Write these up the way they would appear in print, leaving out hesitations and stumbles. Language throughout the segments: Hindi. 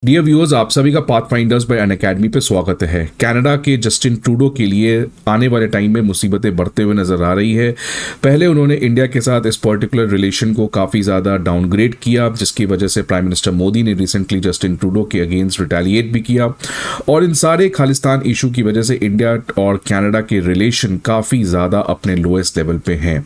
डियर व्यूअर्स, आप सभी का पाथफाइंडर्स बाय अनअकैडमी पे स्वागत है। कनाडा के जस्टिन ट्रूडो के लिए आने वाले टाइम में मुसीबतें बढ़ते हुए नजर आ रही है। पहले उन्होंने इंडिया के साथ इस पर्टिकुलर रिलेशन को काफ़ी ज़्यादा डाउनग्रेड किया, जिसकी वजह से प्राइम मिनिस्टर मोदी ने रिसेंटली जस्टिन ट्रूडो के अगेंस्ट रिटेलिएट भी किया। और इन सारे खालिस्तान इशू की वजह से इंडिया और कनाडा के रिलेशन काफ़ी ज़्यादा अपने लोएस्ट लेवल पे हैं।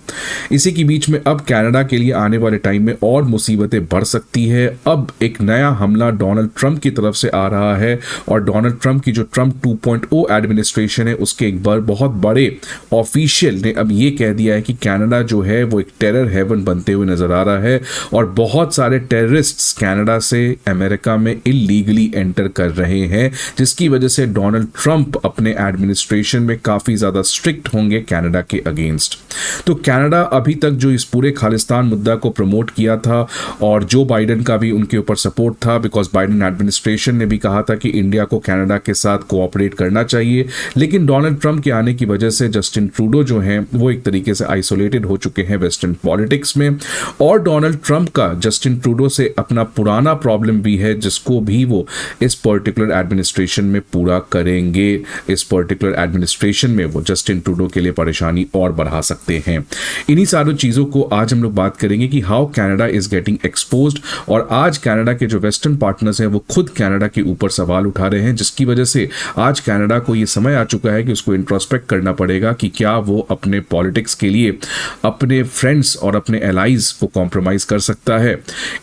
इसी के बीच में अब कनाडा के लिए आने वाले टाइम में और मुसीबतें बढ़ सकती है। अब एक नया हमला डोनाल्ड ट्रंप की तरफ से आ रहा है और डोनाल्ड ट्रंप की जो ट्रंप 2.0 एडमिनिस्ट्रेशन है उसके एक बार बहुत बड़े ऑफिशियल ने अब ये कह दिया है कि कनाडा जो है वो एक टेरर हेवन बनते हुए नजर आ रहा है और बहुत सारे टेररिस्ट्स कनाडा से अमेरिका में इलीगली एंटर कर रहे हैं, जिसकी वजह से डोनाल्ड ट्रंप अपने एडमिनिस्ट्रेशन में काफी ज्यादा स्ट्रिक्ट होंगे कनाडा के अगेंस्ट। तो कनाडा अभी तक जो इस पूरे खालिस्तान मुद्दा को प्रमोट किया था और जो बाइडेन का भी उनके ऊपर सपोर्ट था, बिकॉज बाइडेन एडमिनिस्ट्रेशन ने भी कहा था कि इंडिया को कनाडा के साथ कोऑपरेट करना चाहिए, लेकिन डोनाल्ड ट्रंप के आने की वजह से जस्टिन ट्रूडो जो हैं वो एक तरीके से आइसोलेटेड हो चुके हैं वेस्टर्न पॉलिटिक्स में। और डोनाल्ड ट्रंप का जस्टिन ट्रूडो से अपना पुराना प्रॉब्लम भी है, जिसको भी वो इस पर्टिकुलर एडमिनिस्ट्रेशन में पूरा करेंगे। इस पर्टिकुलर एडमिनिस्ट्रेशन में वो जस्टिन ट्रूडो के लिए परेशानी और बढ़ा सकते हैं। इन्हीं सारी चीज़ों को आज हम लोग बात करेंगे कि how Canada is getting exposed. और आज कनाडा के जो वेस्टर्न पार्टनर्स हैं वो खुद कनाडा के ऊपर सवाल उठा रहे हैं, जिसकी वजह से आज कनाडा को ये समय आ चुका है कि उसको इंट्रोस्पेक्ट करना पड़ेगा कि क्या वो अपने पॉलिटिक्स के लिए अपने फ्रेंड्स और अपने एलाइज को कॉम्प्रोमाइज कर सकता है।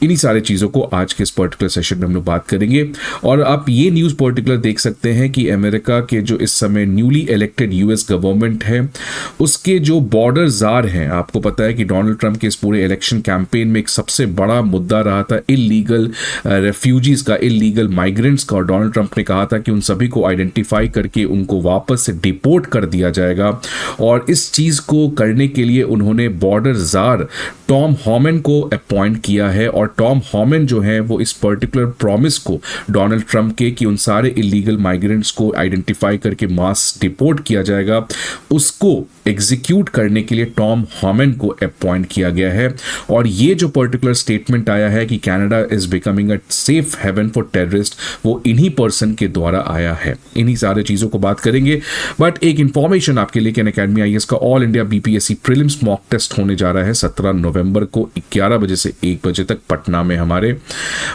इन्हीं सारी चीज़ों को आज के इस पर्टिकुलर सेशन में हम लोग बात करेंगे। और आप ये न्यूज़ पर्टिकुलर देख सकते हैं कि अमेरिका के जो इस समय न्यूली इलेक्टेड यूएस गवर्नमेंट है उसके जो बॉर्डर जार हैं, आपको पता है कि डोनाल्ड ट्रंप के इस पूरे इलेक्शन कैंपेन में एक सबसे बड़ा मुद्दा रहा था इलीगल रेफ्यूजीज का, इलीगल माइग्रेंट्स का। और डोनाल्ड ट्रंप ने कहा था कि उन सभी को आइडेंटिफाई करके उनको वापस से डिपोर्ट कर दिया जाएगा। और इस चीज़ को करने के लिए उन्होंने बॉर्डर जार टॉम हॉमन को अपॉइंट किया है। और टॉम हॉमन जो है वो इस पर्टिकुलर प्रॉमिस को डोनाल्ड ट्रंप के कि उन सारे इलीगल माइग्रेंट्स को आइडेंटिफाई करके मास डिपोर्ट किया जाएगा, उसको एग्जीक्यूट करने के लिए टॉम हॉमन को अपॉइंट किया गया है। और ये जो पर्टिकुलर स्टेटमेंट आया है कि Canada is becoming a safe haven for terrorist, वो इन्हीं पर्सन के द्वारा आया है। इन्हीं सारे चीज़ों को बात करेंगे। बट एक इंफॉर्मेशन आपके लिए कि अनअकैडमी आईएएस का all India BPSC prelims mock test होने जा रहा है 17 नवंबर को 11 बजे से 1 बजे तक पटना में हमारे।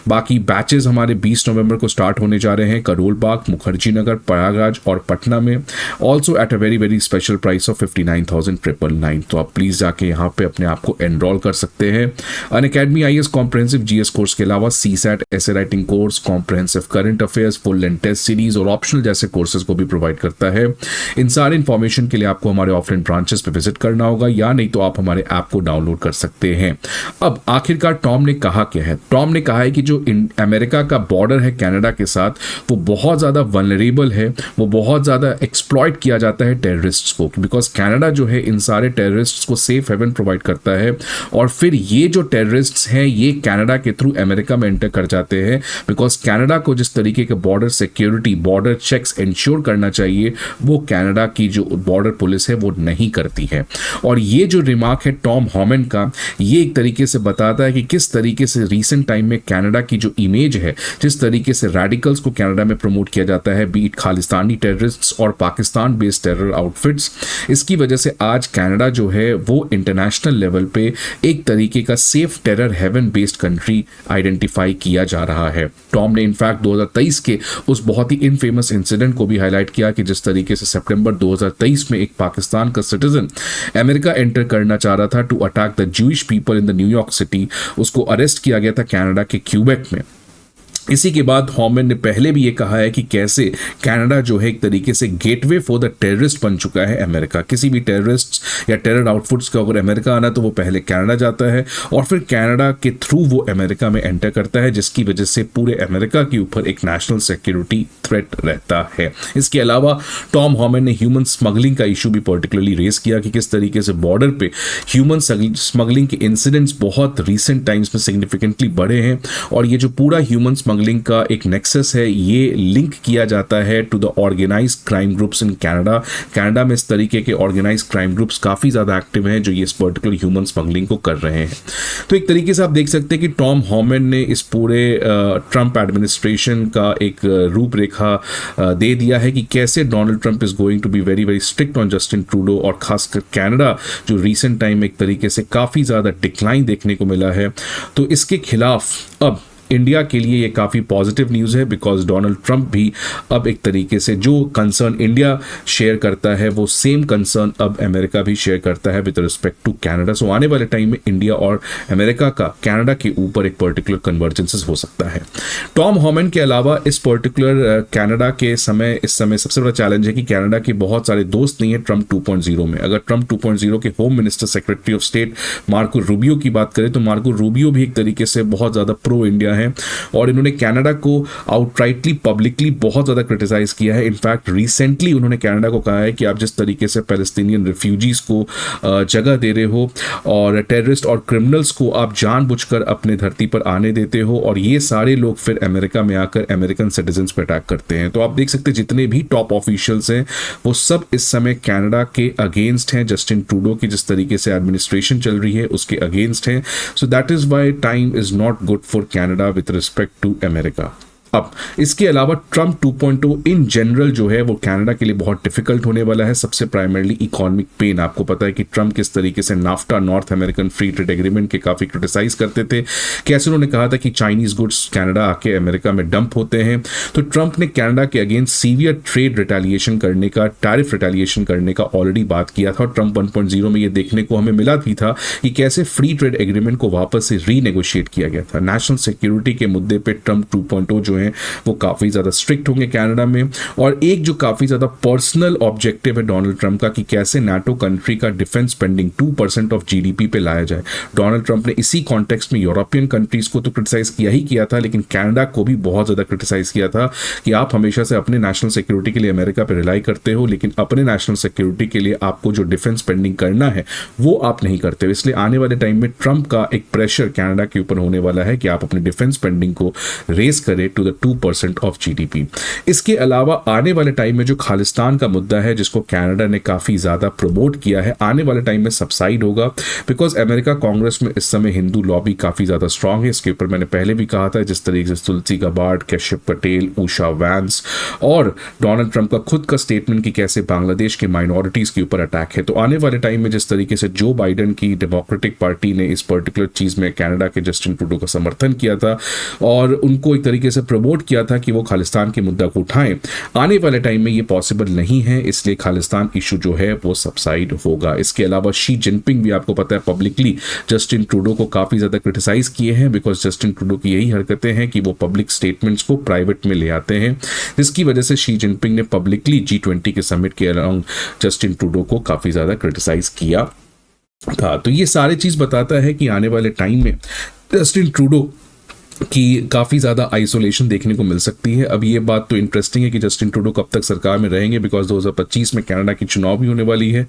बाकी बैचेस हमारे 20 नवंबर को स्टार्ट होने जा रहे हैं करोल बाग, मुखर्जी नगर, प्रयागराज और पटना में, also at a very very special price of 59,999। तो आप प्लीज जाके यहाँ पे अपने आप को एनरोल कर सकते हैं। Unacademy IAS comprehensive GS course के अलावा सीसैट, ऐसे writing course, comprehensive current affairs, full length test series और ऑप्शनल जैसे कोर्सेज को भी प्रोवाइड करता है। इन सारे इन्फॉर्मेशन के लिए आपको हमारे ऑफलाइन ब्रांचेस पे विजिट करना होगा, या नहीं तो आप हमारे ऐप को डाउनलोड कर सकते हैं। अब आखिरकार टॉम ने कहा क्या है? टॉम ने कहा है कि जो अमेरिका का बॉर्डर है कनाडा के साथ वो बहुत ज्यादा वल्नरेबल है, वो बहुत ज्यादा एक्सप्लॉइट किया जाता है टेररिस्ट्स को, बिकॉज कनाडा जो है इन सारे टेररिस्ट्स को सेफ हेवन प्रोवाइड करता है। और फिर ये जो टेररिस्ट्स हैं ये कनाडा के थ्रू अमेरिका में एंटर कर जाते हैं, बिकॉज कनाडा को जिस तरीके के border security, border checks ensure करना चाहिए वो कनाडा की जो बॉर्डर पुलिस है वो नहीं करती है। और ये जो रिमार्क है टॉम हॉमन का, ये एक तरीके से बताता है कि किस तरीके से रिसेंट टाइम में कनाडा की जो इमेज है, जिस तरीके से रेडिकल्स को कनाडा में प्रमोट किया जाता है, बीट खालिस्तानी टेररिस्ट्स और पाकिस्तान बेस्ड टेरर आउटफिट्स, इसकी वजह से आज कनाडा जो है वो इंटरनेशनल लेवल पे एक तरीके का safe terror haven based country identify किया जा रहा है। टॉम ने इनफैक्ट 2023 के उस बहुत ही इनफेमस इंसिडेंट को भी हाईलाइट किया कि जिस तरीके से सितंबर 2023 में एक पाकिस्तान का सिटीजन अमेरिका एंटर करना चाह रहा था to attack the Jewish people in the New York city, उसको अरेस्ट किया गया था कनाडा के क्यूबेक में। इसी के बाद हॉमन ने पहले भी ये कहा है कि कैसे कनाडा जो है एक तरीके से गेटवे फॉर द टेररिस्ट बन चुका है अमेरिका। किसी भी टेररिस्ट या टेरर आउटफिट्स का अगर अमेरिका आना तो वो पहले कनाडा जाता है और फिर कनाडा के थ्रू वो अमेरिका में एंटर करता है, जिसकी वजह से पूरे अमेरिका के ऊपर एक नेशनल सिक्योरिटी थ्रेट रहता है। इसके अलावा टॉम हॉमन ने ह्यूमन स्मगलिंग का इशू भी पर्टिकुलरली रेस किया कि किस तरीके से बॉर्डर पे ह्यूमन स्मगलिंग के इंसिडेंट्स बहुत रिसेंट टाइम्स में सिग्निफिकेंटली बढ़े हैं। और ये जो पूरा ह्यूमन स्मगलिंग का एक नेक्सस है, ये लिंक किया जाता है to the organised crime groups in Canada. Canada में इस तरीके के ऑर्गेनाइज्ड क्राइम ग्रुप्स काफ़ी ज़्यादा एक्टिव हैं जो ये इस पर्टिकुलर ह्यूमन स्मगलिंग को कर रहे हैं। तो एक तरीके से आप देख सकते हैं कि टॉम हॉमैंड ने इस पूरे ट्रंप एडमिनिस्ट्रेशन का एक रूपरेखा दे दिया है कि कैसे Donald Trump is going to be very very strict on Justin Trudeau, और खासकर कनाडा जो रिसेंट टाइम में एक तरीके से काफ़ी ज़्यादा डिक्लाइन देखने को मिला है। तो इसके खिलाफ अब इंडिया के लिए ये काफ़ी पॉजिटिव न्यूज़ है, बिकॉज डोनाल्ड ट्रंप भी अब एक तरीके से जो कंसर्न इंडिया शेयर करता है वो सेम कंसर्न अब अमेरिका भी शेयर करता है विद रिस्पेक्ट टू कनाडा। सो आने वाले टाइम में इंडिया और अमेरिका का कनाडा के ऊपर एक पर्टिकुलर कन्वर्जेंसेस हो सकता है। टॉम हॉमैंड के अलावा इस पर्टिकुलर कनाडा के इस समय सबसे बड़ा चैलेंज है कि कनाडा के बहुत सारे दोस्त नहीं है ट्रंप 2.0 में। अगर ट्रंप 2.0 के home minister secretary of state Marco Rubio की बात करें तो मार्को रूबियो भी एक तरीके से बहुत ज़्यादा प्रो इंडिया है और इन्होंने कनाडा को आउटराइटली पब्लिकली बहुत ज़्यादा क्रिटिसाइज किया है। इनफैक्ट रिसेंटली उन्होंने कनाडा को कहा है कि आप जिस तरीके से पैलेस्टीनियन रिफ्यूजीज़ को जगह दे रहे हो और टेररिस्ट और क्रिमिनल्स को आप जानबूझकर अपने धरती पर आने देते हो और ये सारे लोग फिर अमेरिका में आकर अमेरिकन सिटीजन्स पर अटैक करते हैं। तो आप देख सकते हैं जितने भी टॉप ऑफिशियल्स हैं वो सब इस समय कनाडा के अगेंस्ट हैं, जस्टिन ट्रूडो की जिस तरीके से एडमिनिस्ट्रेशन चल रही है उसके अगेंस्ट हैं। So that is why time is not good for Canada with respect to America। अब इसके अलावा ट्रंप 2.0 इन जनरल जो है वो कनाडा के लिए बहुत डिफिकल्ट होने वाला है। सबसे प्राइमरली इकोनॉमिक पेन। आपको पता है कि ट्रंप किस तरीके से NAFTA north American free trade agreement के काफ़ी क्रिटिसाइज करते थे, कैसे उन्होंने कहा था कि चाइनीज गुड्स कनाडा आके अमेरिका में डंप होते हैं। तो ट्रंप ने कनाडा के अगेंस्ट सीवियर ट्रेड रिटेलिएशन करने का, टैरिफ रिटेलिएशन करने का ऑलरेडी बात किया था और ट्रंप 1.0 में ये देखने को हमें मिला भी था कि कैसे फ्री ट्रेड एग्रीमेंट को वापस से रीनेगोशिएट किया गया था। नेशनल सिक्योरिटी के मुद्दे पर ट्रंप 2.0 जो है वो काफ़ी ज़्यादा स्ट्रिक्ट होंगे कनाडा में। और एक जो काफ़ी ज़्यादा पर्सनल ऑब्जेक्टिव है डोनाल्ड ट्रंप का कि कैसे नाटो कंट्री का डिफेंस स्पेंडिंग 2% ऑफ जीडीपी पे लाया जाए। डोनाल्ड ट्रंप ने इसी कॉन्टेक्स्ट में यूरोपियन कंट्रीज को तो क्रिटिसाइज किया ही किया था, लेकिन कनाडा को भी बहुत ज़्यादा क्रिटिसाइज किया था कि आप हमेशा से अपने नेशनल सिक्योरिटी के लिए अमेरिका पर रिलाई करते हो, लेकिन अपने नेशनल सिक्योरिटी के लिए आपको जो डिफेंस स्पेंडिंग करना है वो आप नहीं करते हो। इसलिए आने वाले टाइम में ट्रंप का एक प्रेशर कनाडा के ऊपर होने वाला है कि आप अपनी डिफेंस स्पेंडिंग को रेज करें टू द 2% ऑफ जीडीपी। इसके अलावा आने वाले टाइम में जो खालिस्तान का मुद्दा है जिसको कनाडा ने काफी ज्यादा प्रमोट किया है, आने वाले टाइम में सबसाइड होगा, बिकॉज अमेरिका कांग्रेस में इस समय हिंदू लॉबी काफी ज्यादा स्ट्रांग है। इसके ऊपर मैंने पहले भी कहा था, जिस तरीके से Tulsi Gabbard, Kashyap Patel, Usha vents और डोनाल्ड ट्रंप का खुद का स्टेटमेंट कि कैसे बांग्लादेश के माइनॉरिटीज के ऊपर अटैक है। तो आने वाले टाइम में जिस तरीके से जो बाइडेन की डेमोक्रेटिक पार्टी ने इस पर्टिकुलर चीज में कनाडा के जस्टिन ट्रूडो का समर्थन किया था और उनको एक तरीके से प्रमोट किया था कि वो खालिस्तान के मुद्दा को उठाएं, आने वाले टाइम में ये पॉसिबल नहीं है। इसलिए खालिस्तान इशू जो है वो सबसाइड होगा। इसके अलावा शी जिनपिंग भी आपको पता है पब्लिकली जस्टिन ट्रूडो को काफी ज्यादा क्रिटिसाइज किए हैं, बिकॉज जस्टिन ट्रूडो की यही हरकतें हैं कि वो पब्लिक स्टेटमेंट्स को प्राइवेट में ले आते हैं, जिसकी वजह से शी जिनपिंग ने पब्लिकली G20 के समिट के अराउंड जस्टिन ट्रूडो को काफी ज्यादा क्रिटिसाइज किया था। तो ये सारी चीज बताता है कि आने वाले टाइम में जस्टिन ट्रूडो कि काफ़ी ज़्यादा आइसोलेशन देखने को मिल सकती है। अब ये बात तो इंटरेस्टिंग है कि जस्टिन ट्रूडो कब तक सरकार में रहेंगे, बिकॉज 2025 में कनाडा की चुनाव भी होने वाली है।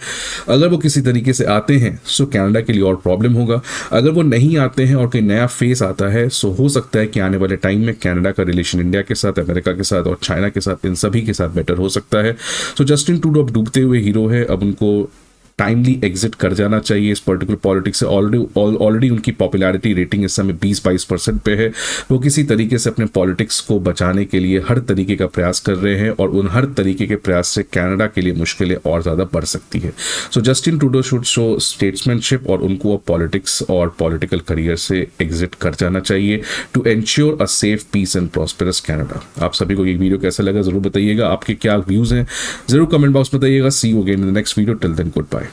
अगर वो किसी तरीके से आते हैं सो कनाडा के लिए और प्रॉब्लम होगा, अगर वो नहीं आते हैं और कोई नया फेस आता है सो हो सकता है कि आने वाले टाइम में कनाडा का रिलेशन इंडिया के साथ, अमेरिका के साथ और चाइना के साथ, इन सभी के साथ बेटर हो सकता है। सो जस्टिन ट्रूडो अब डूबते हुए हीरो है, अब उनको टाइमली एग्जिट कर जाना चाहिए इस पर्टिकुलर पॉलिटिक्स से। ऑलरेडी उनकी पॉपुलैरिटी रेटिंग इस समय 20-22% पे है। वो किसी तरीके से अपने पॉलिटिक्स को बचाने के लिए हर तरीके का प्रयास कर रहे हैं और उन हर तरीके के प्रयास से कनाडा के लिए मुश्किलें और ज़्यादा बढ़ सकती है। So Justin Trudeau should show statesmanship और उनको अब पॉलिटिक्स और पॉलिटिकल करियर से एग्जिट कर जाना चाहिए to ensure a safe, peace and prosperous Canada. आप सभी को ये वीडियो कैसा लगा जरूर बताइएगा, आपके क्या व्यूज़ हैं जरूर कमेंट बॉक्स में बताइएगा। See you again in the next video, till then good bye.